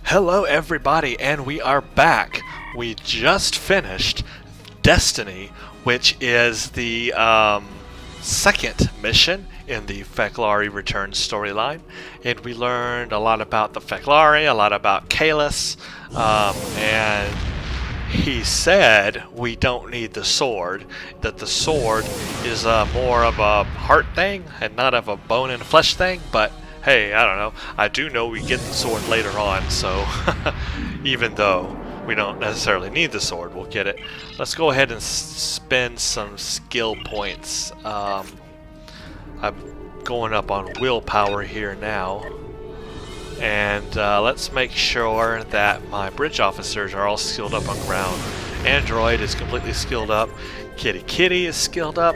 Hello everybody, and we are back. We just finished Destiny, which is the second mission in the Fechlari Return storyline. And we learned a lot about the Fechlari, a lot about Kahless, and he said we don't need the sword, that the sword is more of a heart thing and not of a bone and flesh thing, but hey, I don't know. I do know we get the sword later on, so even though we don't necessarily need the sword, we'll get it. Let's go ahead and spend some skill points. I'm going up on willpower here now. And let's make sure that my bridge officers are all skilled up on ground. Android is completely skilled up. Kitty is skilled up.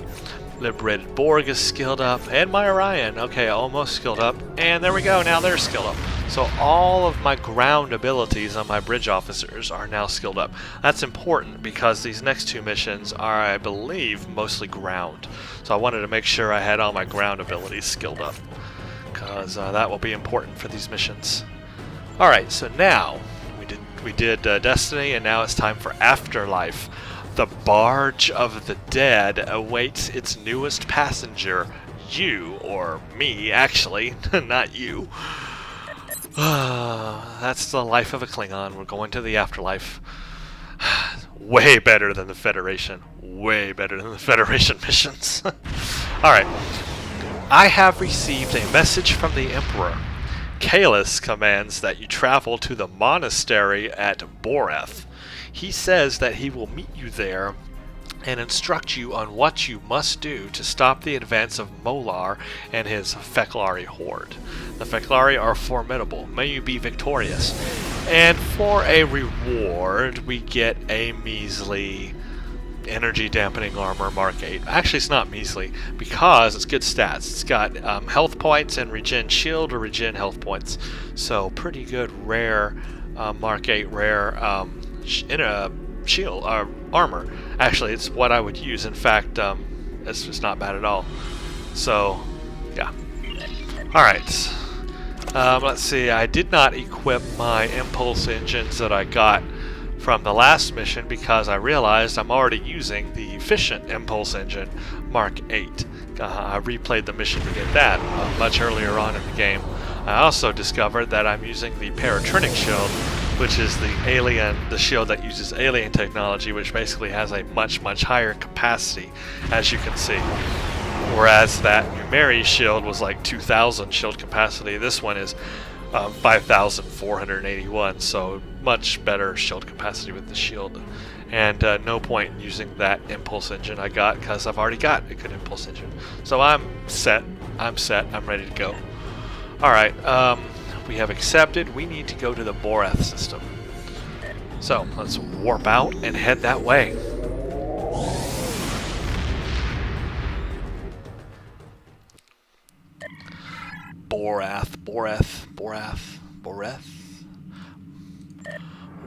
Liberated Borg is skilled up, and my Orion, okay, almost skilled up, and there we go, now they're skilled up. So all of my ground abilities on my bridge officers are now skilled up. That's important because these next two missions are, I believe, mostly ground. So I wanted to make sure I had all my ground abilities skilled up, because that will be important for these missions. Alright, so now, we did Destiny, and now it's time for Afterlife. The Barge of the Dead awaits its newest passenger, you, or me, actually, not you. That's the life of a Klingon. We're going to the afterlife. Way better than the Federation. Way better than the Federation missions. Alright. I have received a message from the Emperor. Kahless commands that you travel to the monastery at Boreth. He says that he will meet you there and instruct you on what you must do to stop the advance of Molar and his Fechlari horde. The Fechlari are formidable. May you be victorious. And for a reward, we get a measly energy dampening armor Mark 8. Actually, it's not measly because it's good stats. It's got health points and regen shield or regen health points. So pretty good rare Mark 8 rare in a shield or armor. Actually, it's what I would use. In fact, it's just not bad at all. So, yeah. Alright. Let's see. I did not equip my impulse engines that I got from the last mission because I realized I'm already using the efficient impulse engine Mark 8. I replayed the mission to get that much earlier on in the game. I also discovered that I'm using the paratrinic shield, which is the shield that uses alien technology, which basically has a much higher capacity, as you can see. Whereas that Numeri shield was like 2,000 shield capacity, this one is 5,481, so much better shield capacity with the shield. And no point in using that impulse engine I got, because I've already got a good impulse engine. So I'm set, I'm ready to go. Alright, we have accepted. We need to go to the Boreth system. So, let's warp out and head that way. Boreth.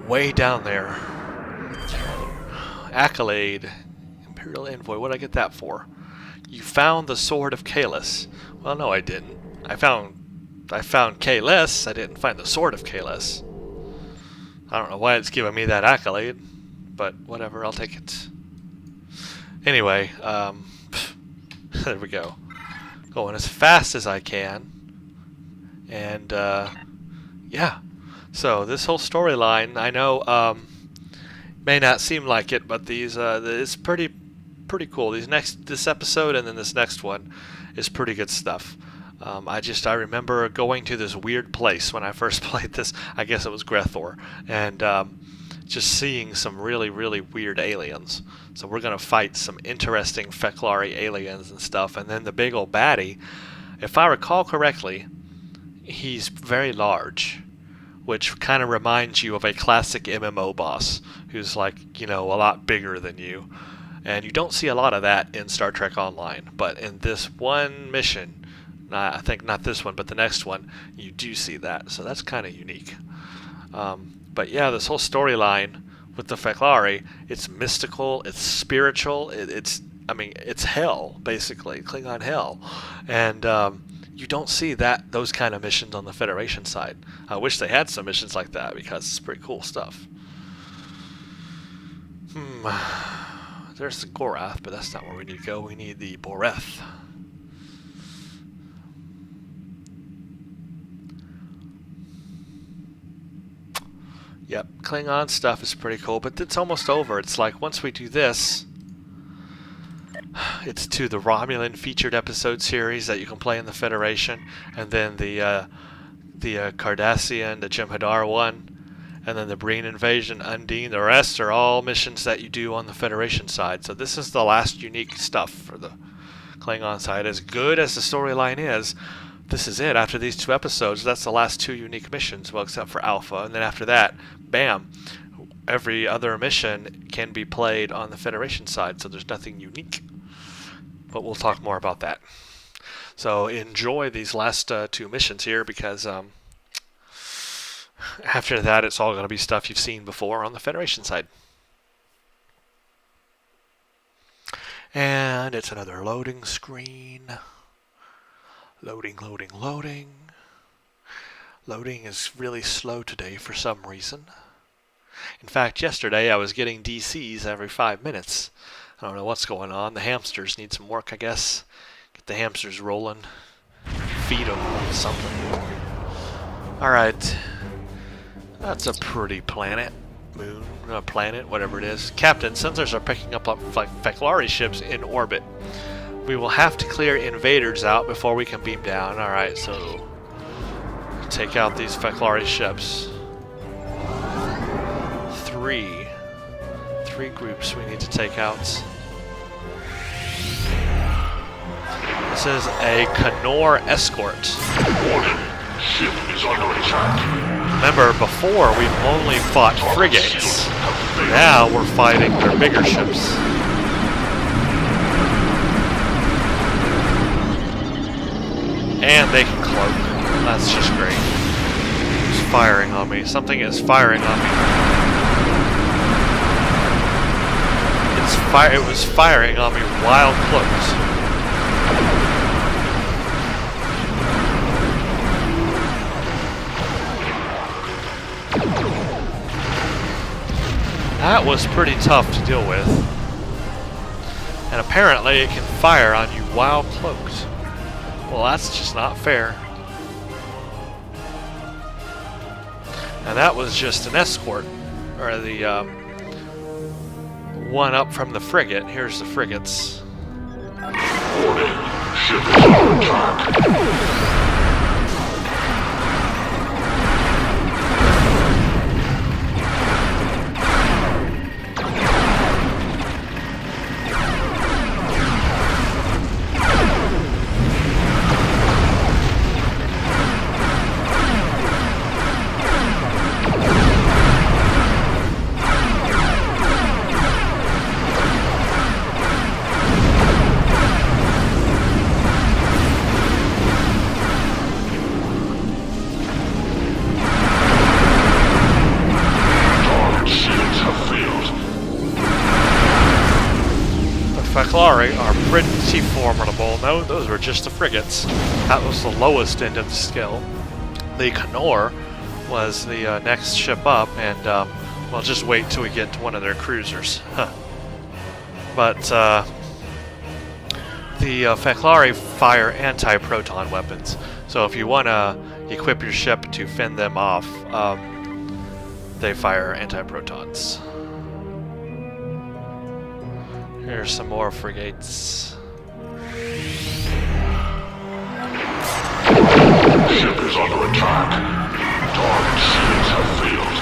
Way down there. Accolade. Imperial Envoy. What did I get that for? You found the Sword of Kahless. Well, no, I didn't. I found Kahless. I didn't find the Sword of Kahless. I don't know why it's giving me that accolade, but whatever, I'll take it. Anyway, there we go. Going as fast as I can. And, yeah. So, this whole storyline, I know, may not seem like it, but these, it's pretty cool. This episode and then this next one is pretty good stuff. I remember going to this weird place when I first played this. I guess it was Grethor, and just seeing some really weird aliens. So we're gonna fight some interesting Fechlari aliens and stuff, and then the big old baddie. If I recall correctly, he's very large, which kind of reminds you of a classic MMO boss who's like, you know, a lot bigger than you. And you don't see a lot of that in Star Trek Online, but in this one mission, I think not this one, but the next one, you do see that. So that's kind of unique. But yeah, this whole storyline with the Fechlari, it's mystical, it's spiritual, it's hell, basically, Klingon hell. And You don't see those kind of missions on the Federation side. I wish they had some missions like that because it's pretty cool stuff. There's the Gorath, but that's not where we need to go. We need the Boreth. Yep, Klingon stuff is pretty cool, but it's almost over. It's like once we do this, it's to the Romulan featured episode series that you can play in the Federation, and then the Cardassian, the Jem'Hadar one, and then the Breen Invasion, Undine. The rest are all missions that you do on the Federation side. So this is the last unique stuff for the Klingon side. As good as the storyline is, this is it. After these 2 episodes, that's the last 2 unique missions, well, except for Alpha. And then after that, bam, every other mission can be played on the Federation side, so there's nothing unique. But we'll talk more about that. So enjoy these last 2 missions here, because after that, it's all going to be stuff you've seen before on the Federation side. And it's another loading screen. Loading, loading, loading. Loading is really slow today for some reason. In fact, yesterday I was getting DCs every 5 minutes. I don't know what's going on. The hamsters need some work, I guess. Get the hamsters rolling. Feed them something. Alright. That's a pretty planet. Moon, planet, whatever it is. Captain, sensors are picking up Feclari ships in orbit. We will have to clear invaders out before we can beam down. Alright, so take out these Feclari ships. 3 groups we need to take out. This is a Qapla escort. Warning. Ship is under attack. Remember, before we've only fought frigates. Now we're fighting their bigger ships. And they can cloak. That's just great. It's firing on me. Something is firing on me. It was firing on me while cloaked. That was pretty tough to deal with. And apparently it can fire on you while cloaked. Well, that's just not fair. And that was just an escort, or the one up from the frigate. Here's the frigates. Warning. Ship is under attack. Feclari are pretty formidable. No, those were just the frigates. That was the lowest end of the scale. The Qapla was the next ship up, and well, just wait till we get to one of their cruisers. Huh. But the Feclari fire anti-proton weapons. So if you want to equip your ship to fend them off, they fire anti-protons. Here's some more frigates. Ship is under attack. Target shields have failed.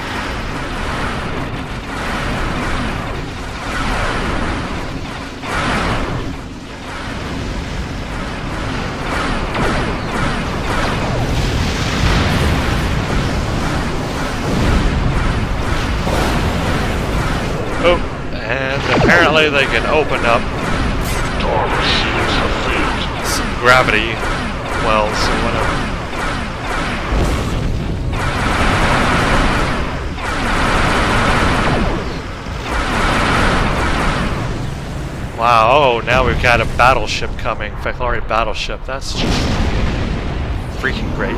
Oh, and apparently they can open up Target shields have failed. some gravity wells or whatever. Wow, oh, now we've got a battleship coming. Feclari battleship. That's just freaking great.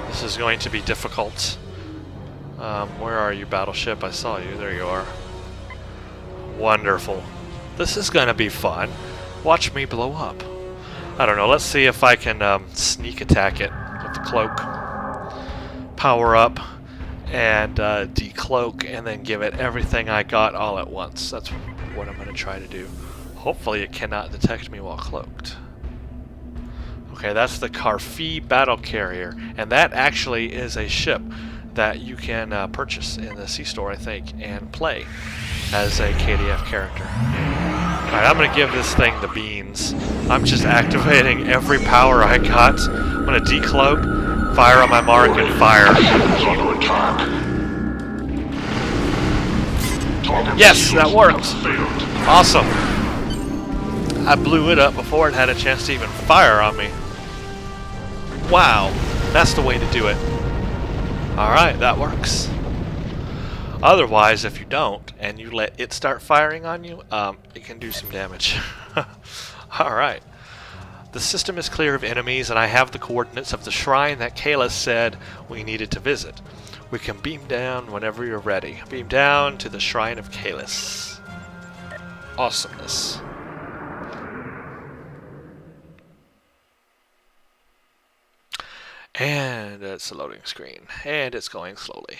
This is going to be difficult. Where are you, battleship? I saw you. There you are. Wonderful. This is going to be fun. Watch me blow up. I don't know. Let's see if I can sneak attack it with the cloak. Power up and decloak, and then give it everything I got all at once. That's what I'm going to try to do. Hopefully it cannot detect me while cloaked. Okay, that's the Karfi battle carrier, and that actually is a ship that you can purchase in the C-store, I think, and play as a KDF character. Alright, I'm going to give this thing the beans. I'm just activating every power I got. I'm going to decloak, fire on my mark, and fire. Yes, that worked! Awesome! I blew it up before it had a chance to even fire on me. Wow, that's the way to do it. Alright, that works. Otherwise, if you don't, and you let it start firing on you, it can do some damage. Alright. The system is clear of enemies, and I have the coordinates of the shrine that Kahless said we needed to visit. We can beam down whenever you're ready. Beam down to the shrine of Kahless. Awesomeness. And it's a loading screen. And it's going slowly.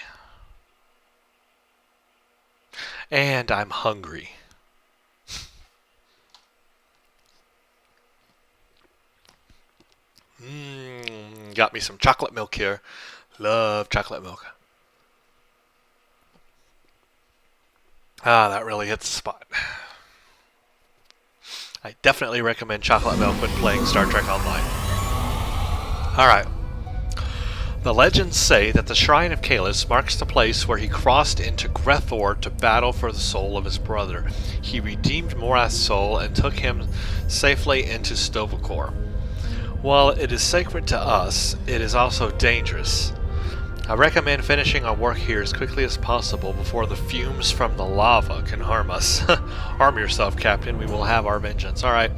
And I'm hungry. Got me some chocolate milk here. Love chocolate milk. Ah, that really hits the spot. I definitely recommend chocolate milk when playing Star Trek Online. Alright. The legends say that the Shrine of Kahless marks the place where he crossed into Grethor to battle for the soul of his brother. He redeemed Morath's soul and took him safely into Stovacor. While it is sacred to us, it is also dangerous. I recommend finishing our work here as quickly as possible before the fumes from the lava can harm us. Arm yourself, Captain. We will have our vengeance. Alright,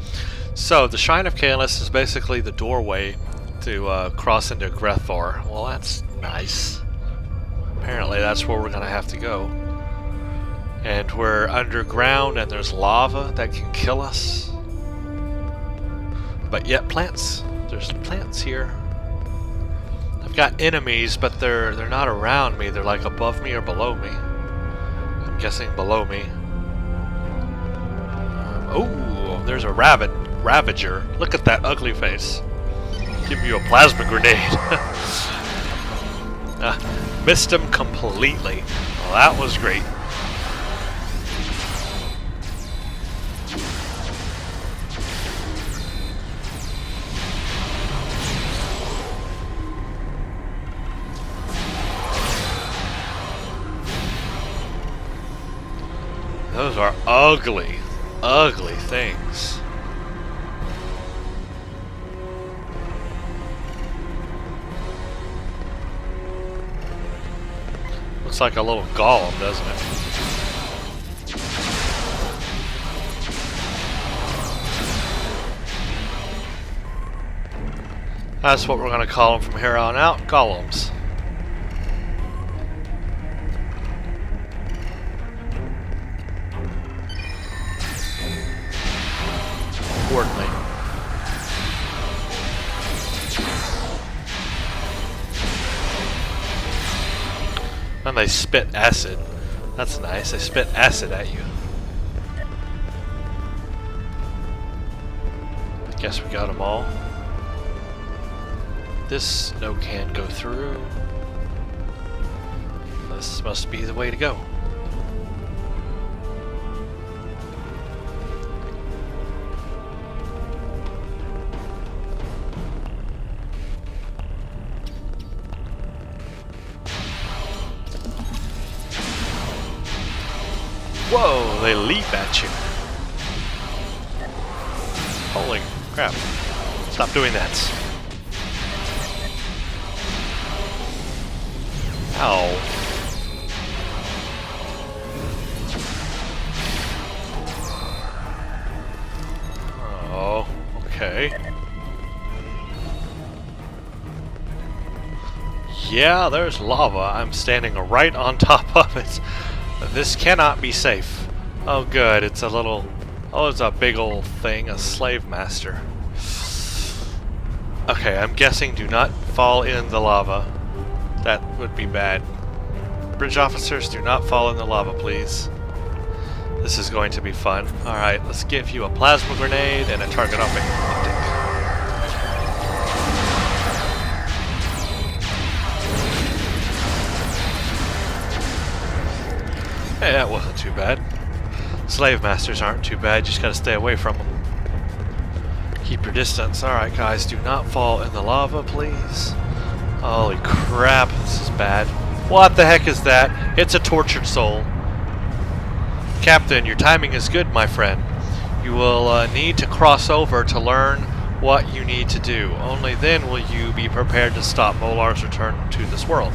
so the Shrine of Kahless is basically the doorway to cross into Grethor. Well, that's nice. Apparently that's where we're going to have to go. And we're underground and there's lava that can kill us. But yet plants. There's plants here. I've got enemies, but they're not around me. They're like above me or below me. I'm guessing below me. Oh, there's a Ravager. Look at that ugly face. Give you a plasma grenade. Missed him completely. Well, that was great. Those are ugly, ugly things. Looks like a little golem, doesn't it? That's what we're going to call them from here on out, golems. Importantly. And they spit acid. That's nice. They spit acid at you. I guess we got them all. This no can go through. This must be the way to go. Whoa, they leap at you. Holy crap. Stop doing that. Ow. Oh, okay. Yeah, there's lava. I'm standing right on top of it. This cannot be safe. Oh good, it's a little... Oh, it's a big old thing, a slave master. Okay, I'm guessing do not fall in the lava. That would be bad. Bridge officers, do not fall in the lava, please. This is going to be fun. Alright, let's give you a plasma grenade and a target optic. Hey, that wasn't too bad. Slave masters aren't too bad, you just gotta stay away from them. Keep your distance. Alright guys, do not fall in the lava, please. Holy crap, this is bad. What the heck is that? It's a tortured soul. Captain, your timing is good, my friend. You will need to cross over to learn what you need to do. Only then will you be prepared to stop Molar's return to this world.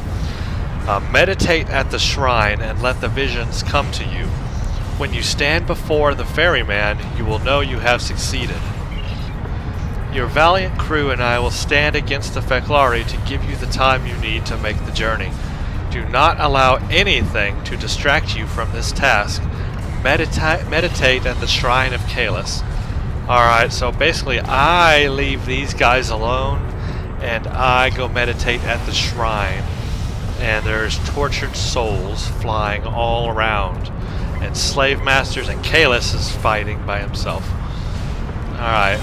Meditate at the shrine and let the visions come to you. When you stand before the ferryman, you will know you have succeeded. Your valiant crew and I will stand against the Feklari to give you the time you need to make the journey. Do not allow anything to distract you from this task. Meditate at the shrine of Kahless. Alright, so basically I leave these guys alone and I go meditate at the shrine. And there's tortured souls flying all around. And slave masters, and Kahless is fighting by himself. Alright.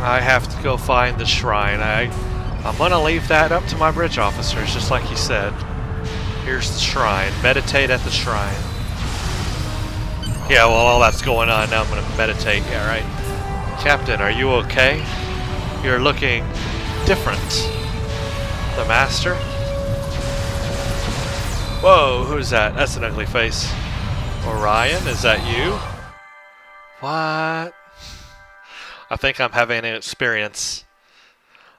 I have to go find the shrine. I'm gonna leave that up to my bridge officers, just like he said. Here's the shrine. Meditate at the shrine. Yeah, well, all that's going on now. I'm gonna meditate. Yeah, right. Captain, are you okay? You're looking different. The master? Whoa, who's that? That's an ugly face. Orion, is that you? What? I think I'm having an experience.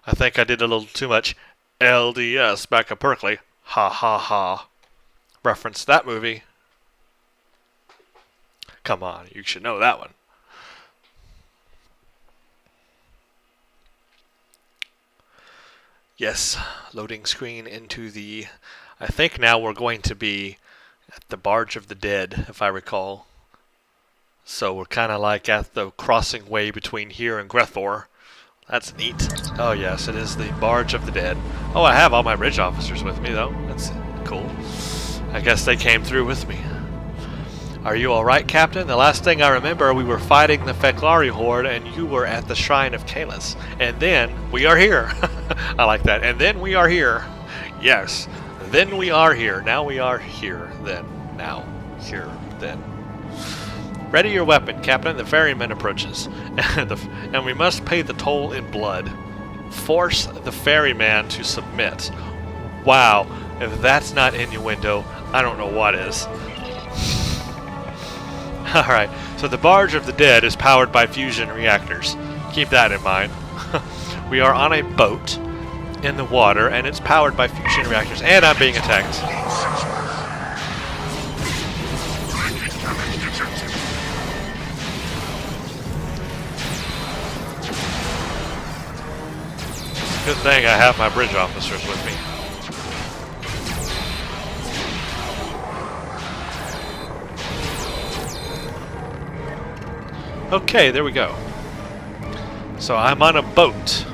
I think I did a little too much LDS back at Berkeley. Ha ha ha. Reference that movie. Come on, you should know that one. Yes, loading screen into the... I think now we're going to be at the Barge of the Dead, if I recall. So we're kind of like at the crossing way between here and Grethor. That's neat. Oh yes, it is the Barge of the Dead. Oh, I have all my bridge officers with me though. That's cool. I guess they came through with me. Are you alright, Captain? The last thing I remember, we were fighting the Feklari horde and you were at the shrine of Kahless. And then we are here. I like that. And then we are here. Yes. Then we are here. Now we are here. Then. Now. Here. Then. Ready your weapon, Captain. The ferryman approaches. And we must pay the toll in blood. Force the ferryman to submit. Wow. If that's not innuendo, I don't know what is. Alright, so the Barge of the Dead is powered by fusion reactors. Keep that in mind. We are on a boat in the water, and it's powered by fusion reactors. And I'm being attacked. Good thing I have my bridge officers with me. Okay, there we go. So I'm on a boat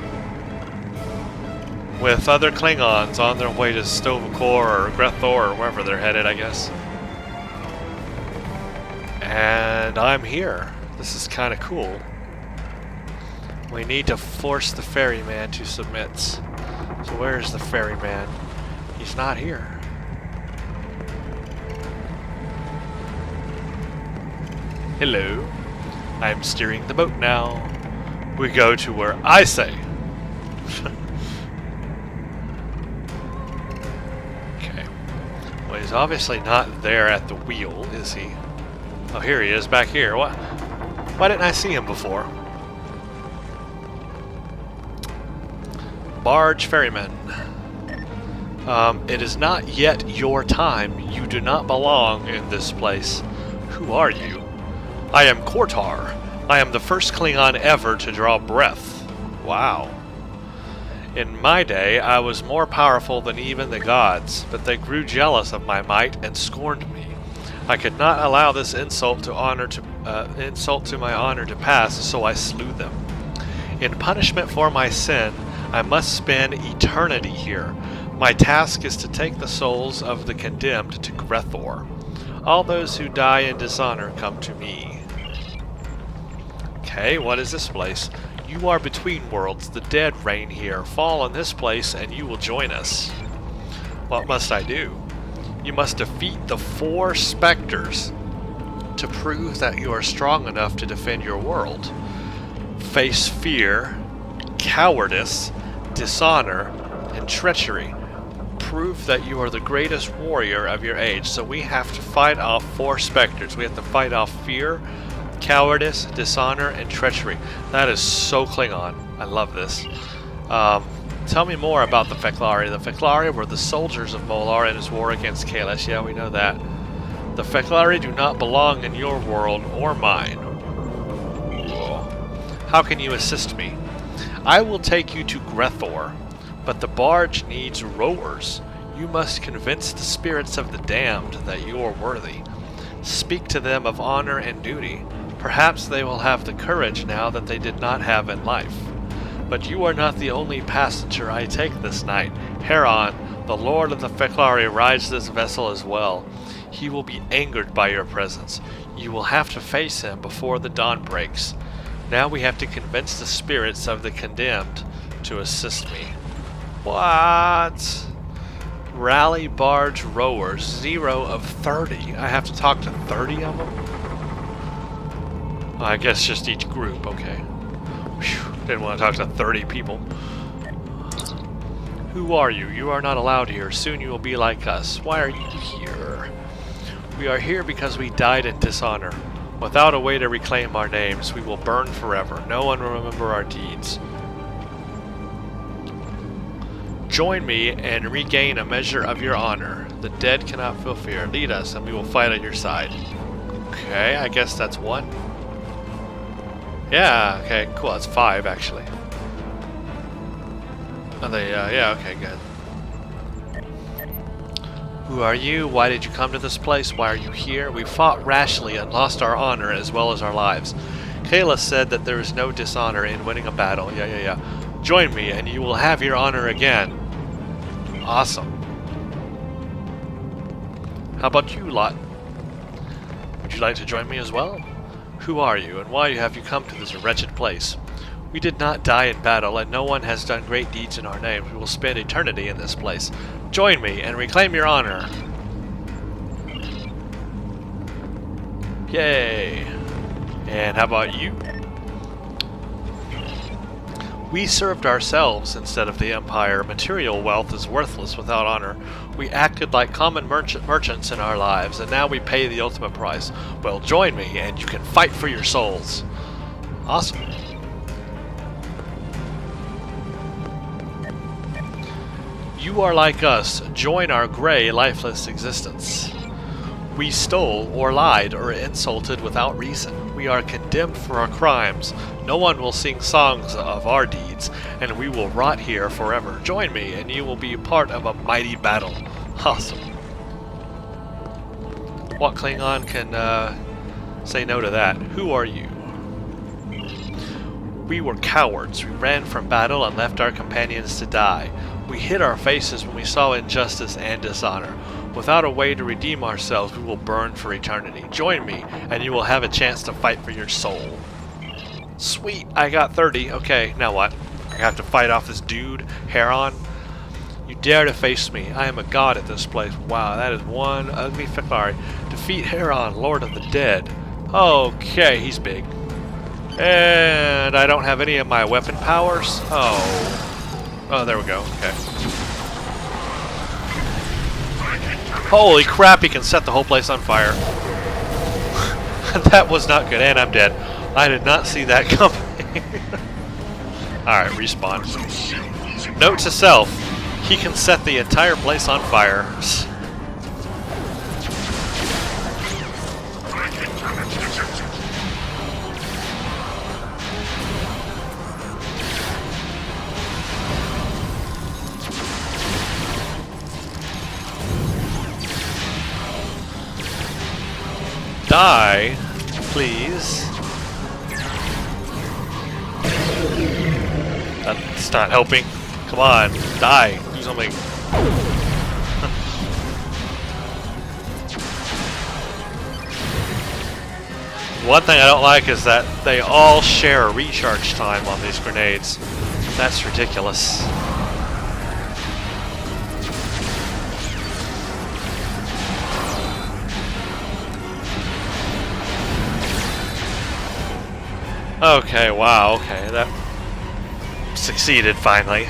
with other Klingons on their way to Stovacor or Grethor or wherever they're headed, I guess. And I'm here. This is kind of cool. We need to force the ferryman to submit. So where's the ferryman? He's not here. Hello. I'm steering the boat now. We go to where I say. Okay. Well, he's obviously not there at the wheel, is he? Oh, here he is, back here. What? Why didn't I see him before? Barge ferryman. It is not yet your time. You do not belong in this place. Who are you? I am Kortar. I am the first Klingon ever to draw breath. Wow. In my day, I was more powerful than even the gods, but they grew jealous of my might and scorned me. I could not allow this insult to my honor to pass, so I slew them. In punishment for my sin, I must spend eternity here. My task is to take the souls of the condemned to Grethor. All those who die in dishonor come to me. Okay, what is this place? You are between worlds. The dead reign here. Fall in this place and you will join us. What must I do? You must defeat the 4 specters to prove that you are strong enough to defend your world. Face fear, cowardice, dishonor, and treachery. Prove that you are the greatest warrior of your age. So we have to fight off 4 specters. We have to fight off fear, cowardice, dishonor, and treachery. That is so Klingon. I love this. Tell me more about the Feclari. The Feclari were the soldiers of Molar in his war against Kahless. Yeah, we know that. The Feclari do not belong in your world or mine. How can you assist me? I will take you to Grethor, but the barge needs rowers. You must convince the spirits of the damned that you are worthy. Speak to them of honor and duty. Perhaps they will have the courage now that they did not have in life. But you are not the only passenger I take this night. Heron, the lord of the Feclari, rides this vessel as well. He will be angered by your presence. You will have to face him before the dawn breaks. Now we have to convince the spirits of the condemned to assist me. What? Rally barge rowers, 0 of 30. I have to talk to 30 of them? I guess just each group, okay. Whew, didn't want to talk to 30 people. Who are you? You are not allowed here. Soon you will be like us. Why are you here? We are here because we died in dishonor. Without a way to reclaim our names, we will burn forever. No one will remember our deeds. Join me and regain a measure of your honor. The dead cannot feel fear. Lead us and we will fight at your side. Okay, I guess that's 1. Yeah, okay, cool. That's 5, actually. Are they, yeah, okay, good. Who are you? Why did you come to this place? Why are you here? We fought rashly and lost our honor as well as our lives. Kahless said that there is no dishonor in winning a battle. Yeah. Join me and you will have your honor again. Awesome. How about you, Lot? Would you like to join me as well? Who are you, and why have you come to this wretched place? We did not die in battle, and no one has done great deeds in our name. We will spend eternity in this place. Join me and reclaim your honor. Yay! And how about you? We served ourselves instead of the Empire. Material wealth is worthless without honor. We acted like common merchants in our lives, and now we pay the ultimate price. Well, join me, and you can fight for your souls. Awesome. You are like us. Join our gray, lifeless existence. We stole, or lied, or insulted without reason. We are condemned for our crimes. No one will sing songs of our deeds, and we will rot here forever. Join me, and you will be a part of a mighty battle. Awesome. What Klingon can say no to that? Who are you? We were cowards. We ran from battle and left our companions to die. We hid our faces when we saw injustice and dishonor. Without a way to redeem ourselves, we will burn for eternity. Join me, and you will have a chance to fight for your soul. Sweet, I got 30. Okay, now what? I have to fight off this dude, Heron? You dare to face me. I am a god at this place. Wow, that is one ugly Feclari. Defeat Heron, Lord of the Dead. Okay, he's big. And I don't have any of my weapon powers. Oh, there we go. Okay. Holy crap, he can set the whole place on fire. That was not good, and I'm dead. I did not see that coming. Alright, respawn. Note to self, he can set the entire place on fire. die, please. That's not helping. Come on, die. Do something. One thing I don't like is that they all share a recharge time on these grenades. That's ridiculous. Okay, wow, okay, that succeeded finally.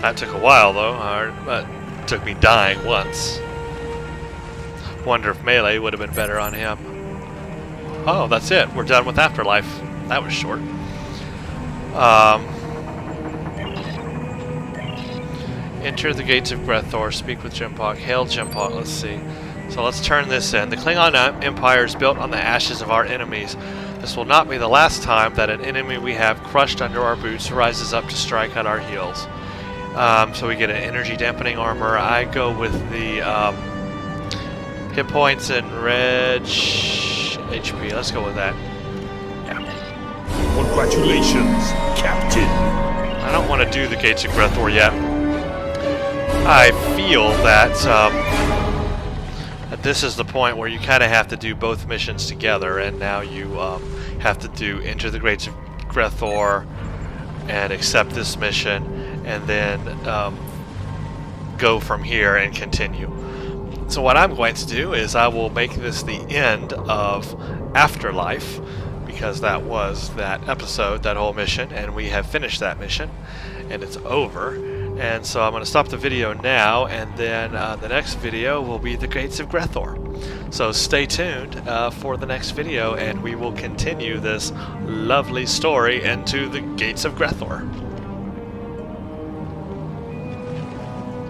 That took a while though, but it took me dying once. Wonder if melee would have been better on him. Oh, that's it. We're done with Afterlife. That was short. Enter the gates of Grethor. Speak with Jimpok. Hail Jimpok. Let's see. So let's turn this in. The Klingon Empire is built on the ashes of our enemies. This will not be the last time that an enemy we have crushed under our boots rises up to strike at our heels. So we get an energy dampening armor. I go with the hit points and reg HP. Let's go with that. Yeah. Congratulations, Captain. I don't want to do the Gates of Grethor yet. I feel that that this is the point where you kind of have to do both missions together, and now you have to do Enter the Gates of Grethor and accept this mission, and then go from here and continue. So what I'm going to do is I will make this the end of Afterlife, because that was that episode, that whole mission, and we have finished that mission, and it's over. And so I'm going to stop the video now, and then the next video will be the Gates of Grethor. So stay tuned for the next video, and we will continue this lovely story into the Gates of Grethor.